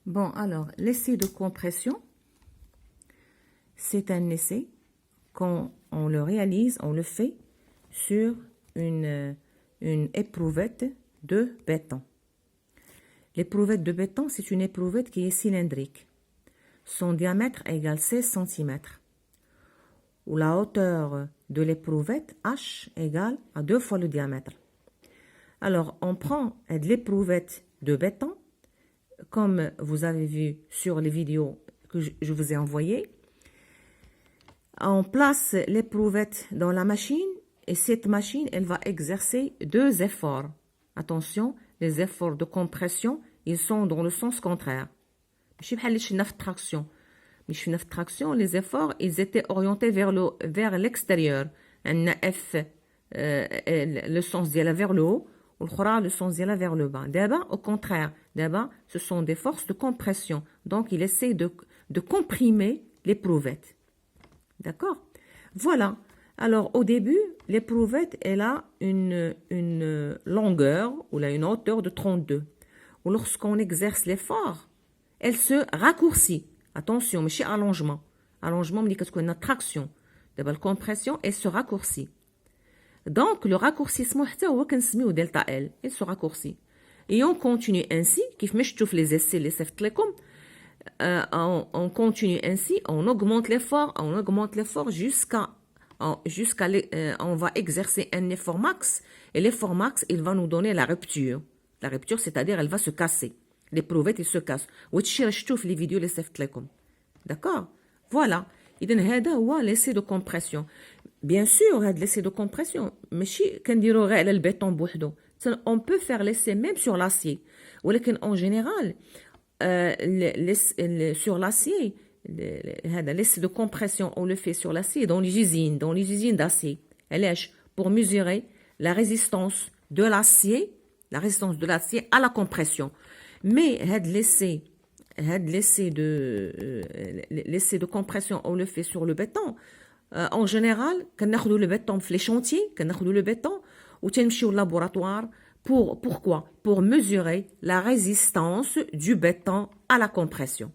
Bon, alors, l'essai de compression, c'est un essai. Quand on le réalise, on le fait sur une éprouvette de béton. L'éprouvette de béton, c'est une éprouvette qui est cylindrique. Son diamètre égale 16 cm. Ou la hauteur de l'éprouvette, H, égale à 2 fois le diamètre. Alors, on prend de l'éprouvette de béton, comme vous avez vu sur les vidéos que je vous ai envoyées. On place l'éprouvette dans la machine et cette machine, elle va exercer deux efforts. Attention, les efforts de compression, ils sont dans le sens contraire. traction, les efforts, ils étaient orientés vers l'extérieur. F, le sens d'elle vers le haut, ou le sens d'elle vers le bas. D'abord, au contraire, d'abord, ce sont des forces de compression. Donc, il essaie de comprimer l'éprouvette. D'accord? Voilà. Alors, au début, l'éprouvette, elle a une longueur, ou là, une hauteur de 32. Ou lorsqu'on exerce l'effort, elle se raccourcit. Attention, mais chez allongement. Allongement, on dit qu'est-ce qu'on a traction. D'abord, la compression, elle se raccourcit. Donc, le raccourcissement, delta L, il se raccourcit. Et on continue ainsi, les essais, les on continue ainsi, on augmente l'effort jusqu'à on va exercer un effort max, et l'effort max, il va nous donner la rupture. La rupture, c'est-à-dire, elle va se casser. L'éprouvette, il se casse. les vidéos, les d'accord? Voilà. إذن هذا هو l'essai de compression. Bien sûr, هذا l'essai de compression, ماشي كنديرو غير على البيطون بوحدو. On peut faire l'essai même sur l'acier. ولكن en général, sur l'acier, l'essai de compression, on le fait sur l'acier dans les usines d'acier. Pour mesurer la résistance de l'acier à la compression. Mais l'essai de compression, on le fait sur le béton. En général, quand on a le béton, les chantiers, quand on a le béton, ou au laboratoire, pourquoi? Pour mesurer la résistance du béton à la compression.